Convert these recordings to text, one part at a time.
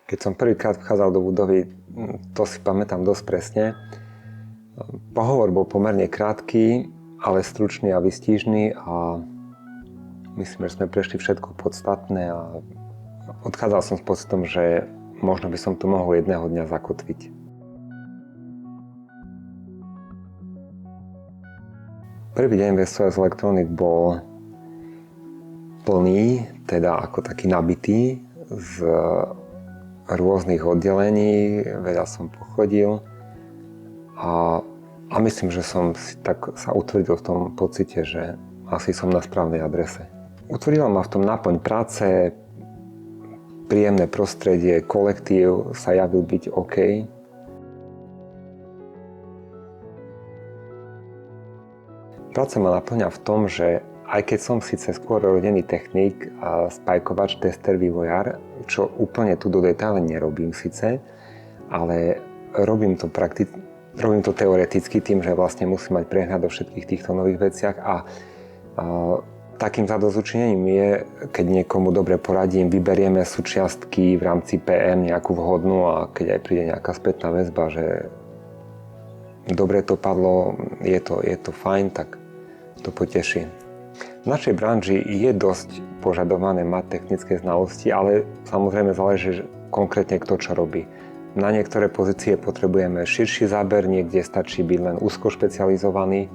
Keď som prvýkrát vchádzal do budovy, to si pamätám dosť presne. Pohovor bol pomerne krátky, ale stručný a výstižný a myslím, že sme prešli všetko podstatné a odchádzal som s pocitom, že možno by som tu mohol jedného dňa zakotviť. Prvý deň v SOS Electronic bol plný, teda ako taký nabitý z rôznych oddelení, veľa som pochodil a myslím, že som si tak sa utvrdil v tom pocite, že asi som na správnej adrese. Utvrdila ma v tom náplň práce, príjemné prostredie, kolektív sa javil byť OK. Práca ma naplňa v tom, že aj keď som síce skôr rodený technik, spajkovač, tester, vývojár, čo úplne tu do detailu nerobím síce, ale robím to teoreticky tým, že vlastne musím mať prehľad o všetkých týchto nových veciach a takým zadozučinením je, keď niekomu dobre poradím, vyberieme súčiastky v rámci PM nejakú vhodnú a keď aj príde nejaká spätná väzba, že dobre to padlo, je to fajn, tak to poteší. V našej branži je dosť požadované mať technické znalosti, ale samozrejme záleží konkrétne kto čo robí. Na niektoré pozície potrebujeme širší záber, niekde stačí byť len úzko špecializovaný.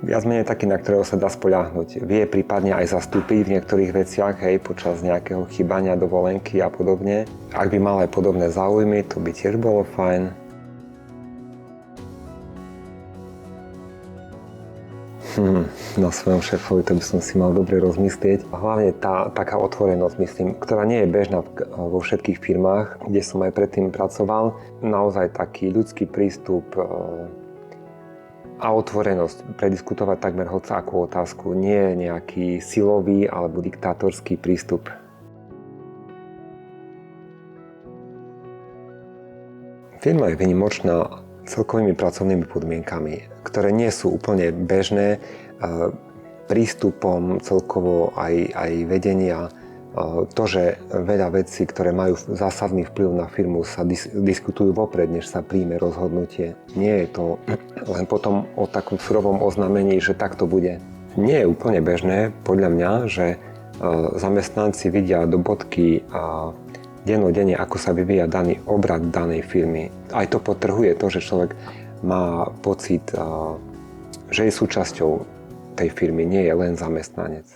Viac menej taký, na ktorého sa dá spoľahnúť. Vie prípadne aj zastúpiť v niektorých veciach, počas nejakého chýbania, dovolenky a podobne. Ak by mal aj podobné záujmy, to by tiež bolo fajn. Na svojom šéfovi to by som si mal dobre rozmyslieť. Hlavne tá taká otvorenosť, myslím, ktorá nie je bežná vo všetkých firmách, kde som aj predtým pracoval. Naozaj taký ľudský prístup a otvorenosť prediskutovať takmer hocakú otázku. Nie nejaký silový alebo diktátorský prístup. Firma je výnimočná celkovými pracovnými podmienkami, ktoré nie sú úplne bežné, prístupom celkovo aj vedenia. To, že veľa vecí, ktoré majú zásadný vplyv na firmu, sa diskutujú vopred, než sa príjme rozhodnutie. Nie je to len potom o takom surovom oznámení, že tak to bude. Nie je úplne bežné, podľa mňa, že zamestnanci vidia do bodky dennodenne, ako sa vyvíja daný obrad danej firmy. Aj to podtrhuje to, že človek má pocit, že je súčasťou tej firmy, nie je len zamestnanec.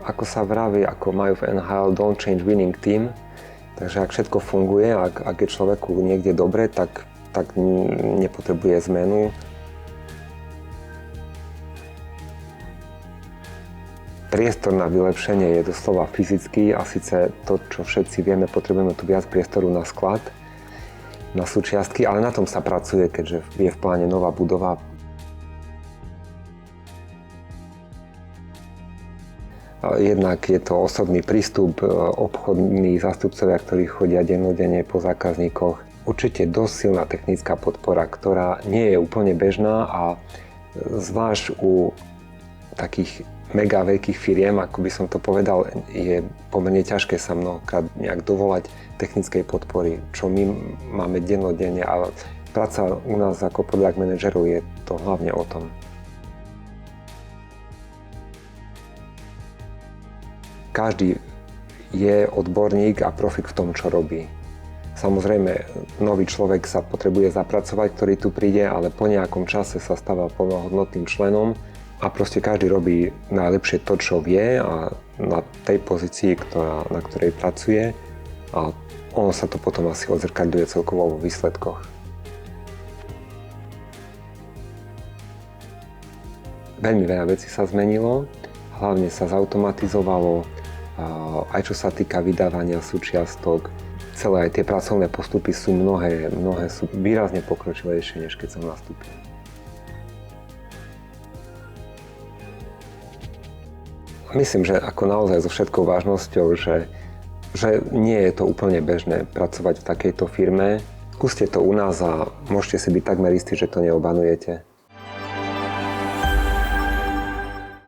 Ako sa vraví, ako majú v NHL, don't change winning team. Takže ak všetko funguje, ak je človeku niekde dobre, tak nepotrebuje zmenu. Priestor na vylepšenie je doslova fyzický a síce to, čo všetci vieme, potrebujeme tu viac priestoru na sklad, na súčiastky, ale na tom sa pracuje, keďže je v pláne nová budova. Jednak je to osobný prístup, obchodní zástupcovia, ktorí chodia dennodenne po zákazníkoch. Určite dosť silná technická podpora, ktorá nie je úplne bežná a zvlášť u takých mega veľkých firiem, ako by som to povedal, je pomerne ťažké sa mnohokrát nejak dovolať technickej podpory, čo my máme dennodenne a práca u nás ako product manažerov je to hlavne o tom. Každý je odborník a profik v tom, čo robí. Samozrejme, nový človek sa potrebuje zapracovať, ktorý tu príde, ale po nejakom čase sa stáva plnohodnotným členom a proste každý robí najlepšie to, čo vie a na tej pozícii, na ktorej pracuje a ono sa to potom asi odzrkadľuje celkovo vo výsledkoch. Veľmi veľa vecí sa zmenilo, hlavne sa zautomatizovalo, aj čo sa týka vydávania súčiastok. Celé aj tie pracovné postupy sú mnohé sú výrazne pokročilejšie, než keď som nastúpil. Myslím, že ako naozaj so všetkou vážnosťou, že nie je to úplne bežné pracovať v takejto firme. Skúste to u nás a môžete si byť takmer istí, že to neobanujete.